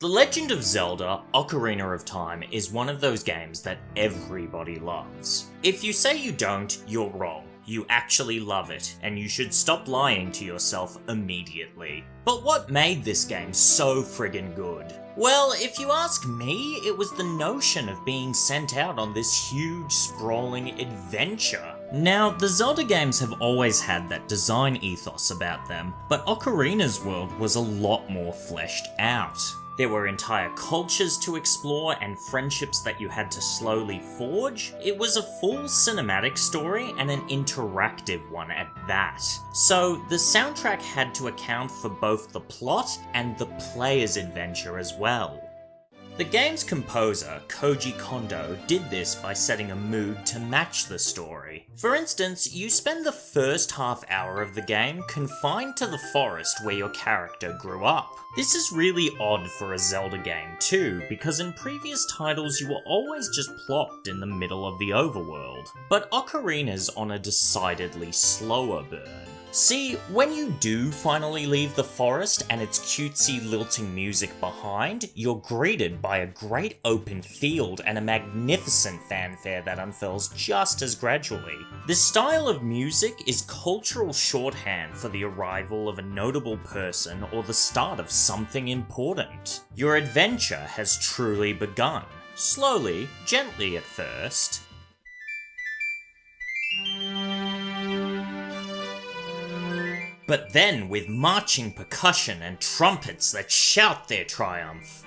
The Legend of Zelda: Ocarina of Time is one of those games that everybody loves. If you say you don't, you're wrong. You actually love it, and you should stop lying to yourself immediately. But what made this game so friggin' good? Well, if you ask me, it was the notion of being sent out on this huge, sprawling adventure. Now, the Zelda games have always had that design ethos about them, but Ocarina's world was a lot more fleshed out. There were entire cultures to explore and friendships that you had to slowly forge. It was a full cinematic story and an interactive one at that. So the soundtrack had to account for both the plot and the player's adventure as well. The game's composer, Koji Kondo, did this by setting a mood to match the story. For instance, you spend the first half hour of the game confined to the forest where your character grew up. This is really odd for a Zelda game too, because in previous titles you were always just plopped in the middle of the overworld. But Ocarina's on a decidedly slower burn. See, when you do finally leave the forest and its cutesy lilting music behind, you're greeted by a great open field and a magnificent fanfare that unfurls just as gradually. This style of music is cultural shorthand for the arrival of a notable person or the start of something important. Your adventure has truly begun. Slowly, gently at first. But then with marching percussion and trumpets that shout their triumph.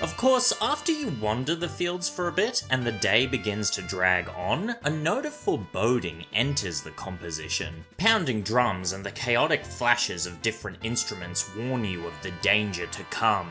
Of course, after you wander the fields for a bit and the day begins to drag on, a note of foreboding enters the composition. Pounding drums and the chaotic flashes of different instruments warn you of the danger to come.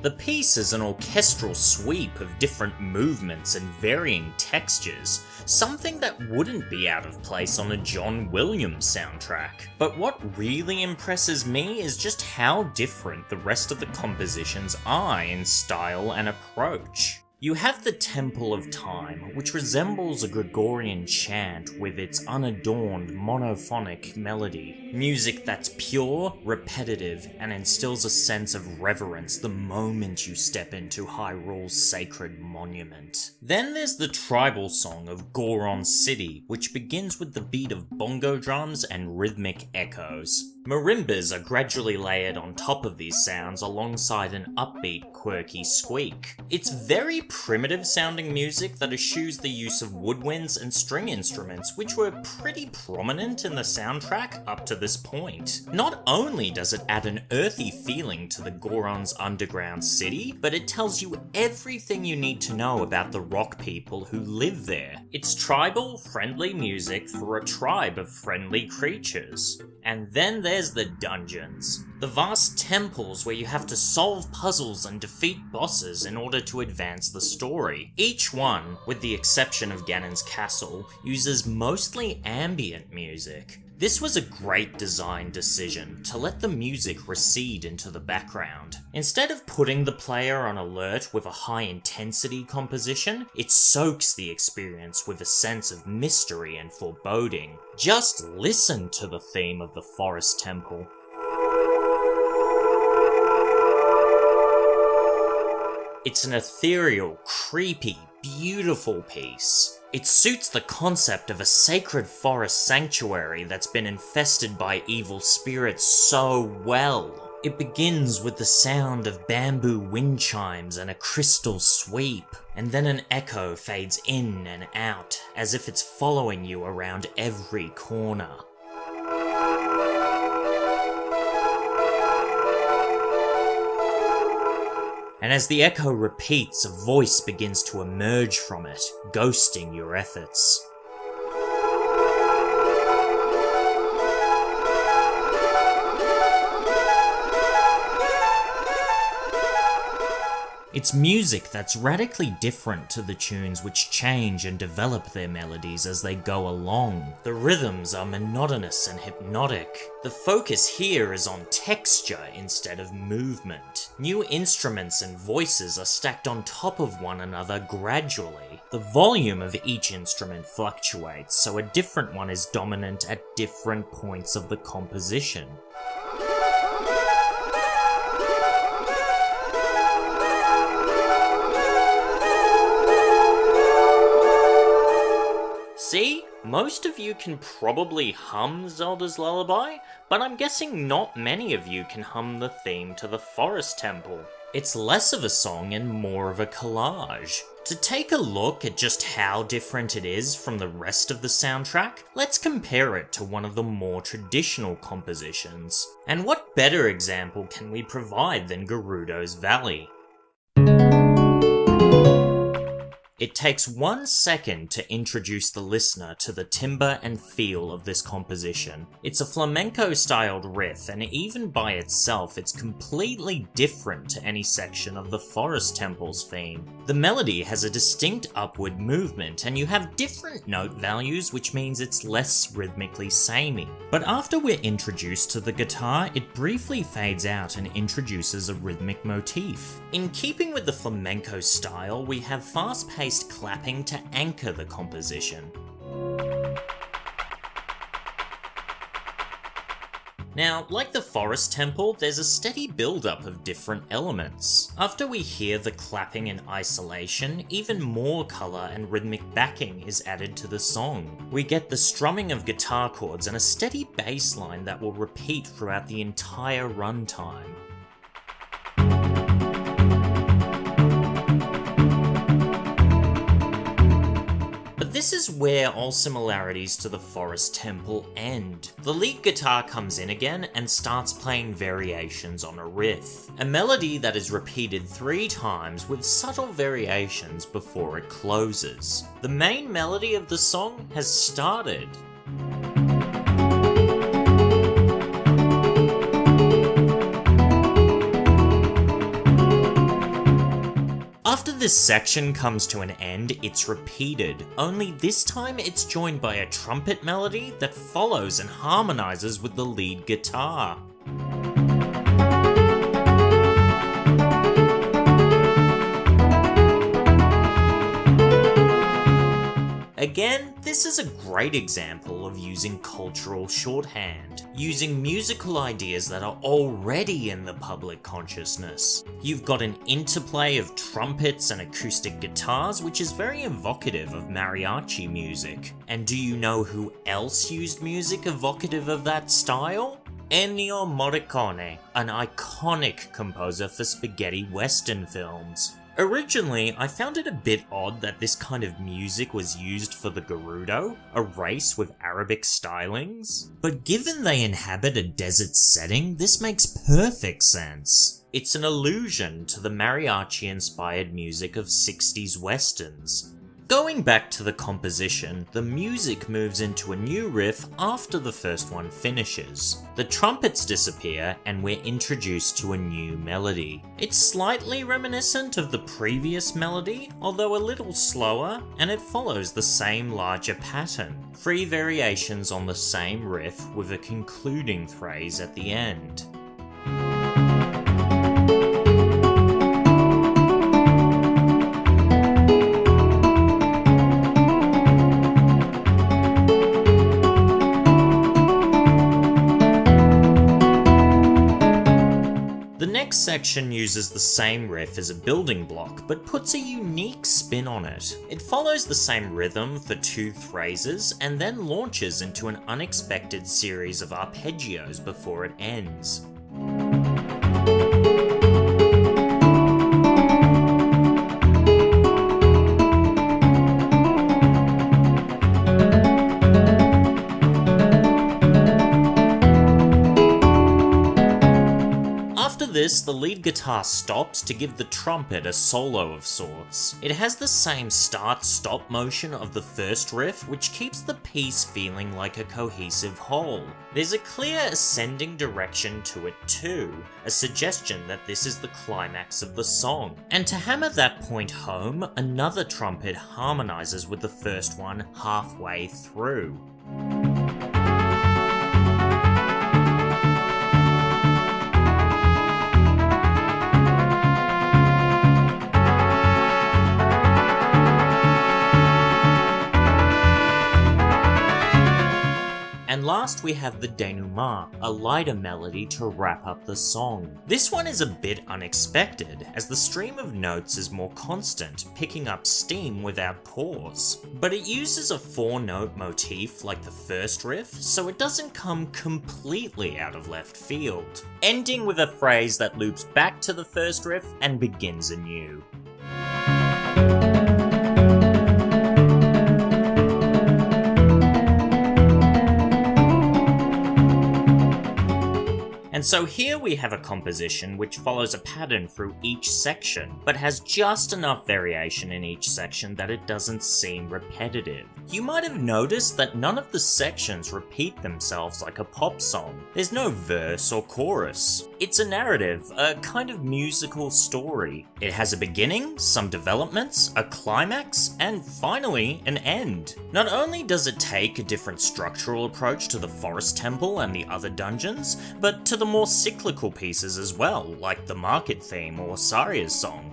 The piece is an orchestral sweep of different movements and varying textures, something that wouldn't be out of place on a John Williams soundtrack. But what really impresses me is just how different the rest of the compositions are in style and approach. You have the Temple of Time, which resembles a Gregorian chant with its unadorned monophonic melody. Music that's pure, repetitive, and instills a sense of reverence the moment you step into Hyrule's sacred monument. Then there's the tribal song of Goron City, which begins with the beat of bongo drums and rhythmic echoes. Marimbas are gradually layered on top of these sounds alongside an upbeat, quirky squeak. It's very primitive sounding music that eschews the use of woodwinds and string instruments, which were pretty prominent in the soundtrack up to this point. Not only does it add an earthy feeling to the Goron's underground city, but it tells you everything you need to know about the rock people who live there. It's tribal, friendly music for a tribe of friendly creatures. And then there's the dungeons. The vast temples where you have to solve puzzles and defeat bosses in order to advance the story. Each one, with the exception of Ganon's castle, uses mostly ambient music. This was a great design decision, to let the music recede into the background. Instead of putting the player on alert with a high-intensity composition, it soaks the experience with a sense of mystery and foreboding. Just listen to the theme of the Forest Temple. It's an ethereal, creepy, beautiful piece. It suits the concept of a sacred forest sanctuary that's been infested by evil spirits so well. It begins with the sound of bamboo wind chimes and a crystal sweep, and then an echo fades in and out, as if it's following you around every corner. And as the echo repeats, a voice begins to emerge from it, ghosting your efforts. It's music that's radically different to the tunes which change and develop their melodies as they go along. The rhythms are monotonous and hypnotic. The focus here is on texture instead of movement. New instruments and voices are stacked on top of one another gradually. The volume of each instrument fluctuates, so a different one is dominant at different points of the composition. See? Most of you can probably hum Zelda's Lullaby, but I'm guessing not many of you can hum the theme to the Forest Temple. It's less of a song and more of a collage. To take a look at just how different it is from the rest of the soundtrack, let's compare it to one of the more traditional compositions. And what better example can we provide than Gerudo's Valley? It takes 1 second to introduce the listener to the timbre and feel of this composition. It's a flamenco-styled riff, and even by itself, it's completely different to any section of the Forest Temple's theme. The melody has a distinct upward movement, and you have different note values, which means it's less rhythmically samey. But after we're introduced to the guitar, it briefly fades out and introduces a rhythmic motif. In keeping with the flamenco style, we have fast-paced clapping to anchor the composition. Now, like the Forest Temple, there's a steady build-up of different elements. After we hear the clapping in isolation, even more colour and rhythmic backing is added to the song. We get the strumming of guitar chords and a steady bass line that will repeat throughout the entire runtime. This is where all similarities to the Forest Temple end. The lead guitar comes in again and starts playing variations on a riff, a melody that is repeated 3 times with subtle variations before it closes. The main melody of the song has started. After this section comes to an end, it's repeated, only this time it's joined by a trumpet melody that follows and harmonizes with the lead guitar. Again, this is a great example of using cultural shorthand, using musical ideas that are already in the public consciousness. You've got an interplay of trumpets and acoustic guitars, which is very evocative of mariachi music. And do you know who else used music evocative of that style? Ennio Morricone, an iconic composer for spaghetti western films. Originally, I found it a bit odd that this kind of music was used for the Gerudo, a race with Arabic stylings. But given they inhabit a desert setting, this makes perfect sense. It's an allusion to the mariachi-inspired music of 60s westerns. Going back to the composition, the music moves into a new riff after the first one finishes. The trumpets disappear and we're introduced to a new melody. It's slightly reminiscent of the previous melody, although a little slower, and it follows the same larger pattern. 3 variations on the same riff with a concluding phrase at the end. The next section uses the same riff as a building block, but puts a unique spin on it. It follows the same rhythm for 2 phrases, and then launches into an unexpected series of arpeggios before it ends. this, the lead guitar stops to give the trumpet a solo of sorts. It has the same start-stop motion of the first riff, which keeps the piece feeling like a cohesive whole. There's a clear ascending direction to it too, a suggestion that this is the climax of the song. And to hammer that point home, another trumpet harmonizes with the first one halfway through. And last we have the denouement, a lighter melody to wrap up the song. This one is a bit unexpected, as the stream of notes is more constant, picking up steam without pause. But it uses a 4-note motif like the first riff, so it doesn't come completely out of left field, ending with a phrase that loops back to the first riff and begins anew. And so here we have a composition which follows a pattern through each section, but has just enough variation in each section that it doesn't seem repetitive. You might have noticed that none of the sections repeat themselves like a pop song. There's no verse or chorus. It's a narrative, a kind of musical story. It has a beginning, some developments, a climax, and finally an end. Not only does it take a different structural approach to the forest temple and the other dungeons, but to the more cyclical pieces as well, like the market theme or Arias Song.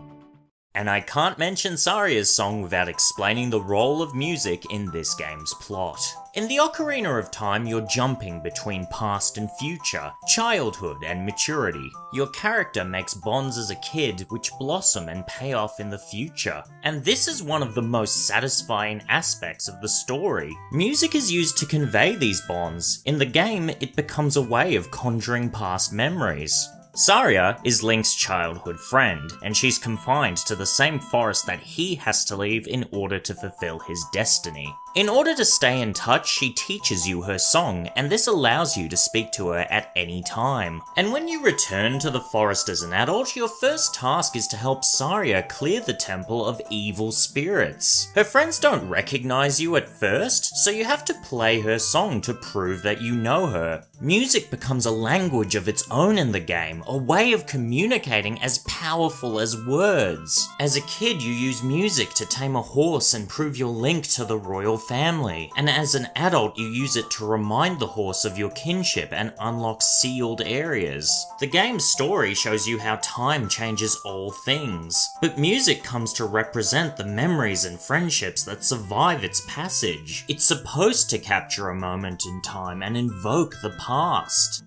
And I can't mention Arias Song without explaining the role of music in this game's plot. In the Ocarina of Time, you're jumping between past and future, childhood and maturity. Your character makes bonds as a kid which blossom and pay off in the future. And this is one of the most satisfying aspects of the story. Music is used to convey these bonds. In the game, it becomes a way of conjuring past memories. Saria is Link's childhood friend, and she's confined to the same forest that he has to leave in order to fulfill his destiny. In order to stay in touch, she teaches you her song, and this allows you to speak to her at any time. And when you return to the forest as an adult, your first task is to help Saria clear the temple of evil spirits. Her friends don't recognize you at first, so you have to play her song to prove that you know her. Music becomes a language of its own in the game, a way of communicating as powerful as words. As a kid, you use music to tame a horse and prove your link to the royal family, and as an adult you use it to remind the horse of your kinship and unlock sealed areas. The game's story shows you how time changes all things, but music comes to represent the memories and friendships that survive its passage. It's supposed to capture a moment in time and invoke the past.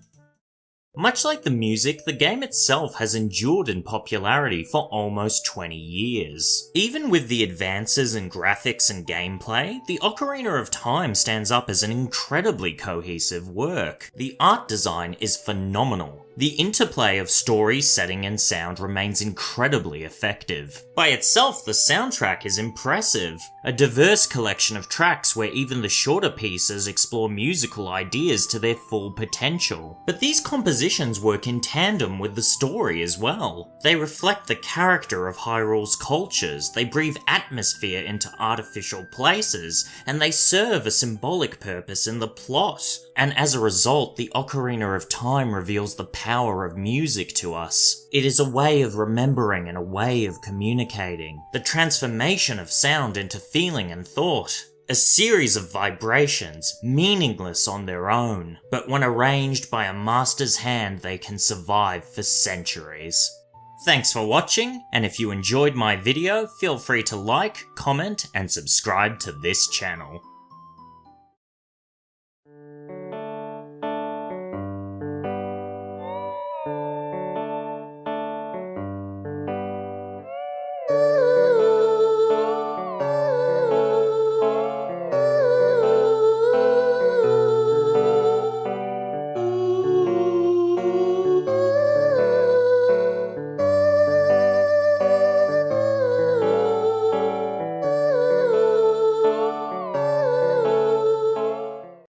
Much like the music, the game itself has endured in popularity for almost 20 years. Even with the advances in graphics and gameplay, the Ocarina of Time stands up as an incredibly cohesive work. The art design is phenomenal. The interplay of story, setting, and sound remains incredibly effective. By itself, the soundtrack is impressive. A diverse collection of tracks where even the shorter pieces explore musical ideas to their full potential. But these compositions work in tandem with the story as well. They reflect the character of Hyrule's cultures, they breathe atmosphere into artificial places, and they serve a symbolic purpose in the plot. And as a result, the Ocarina of Time reveals the power of music to us. It is a way of remembering and a way of communicating. The transformation of sound into feeling and thought. A series of vibrations, meaningless on their own, but when arranged by a master's hand they can survive for centuries. Thanks for watching, and if you enjoyed my video, feel free to like, comment, and subscribe to this channel.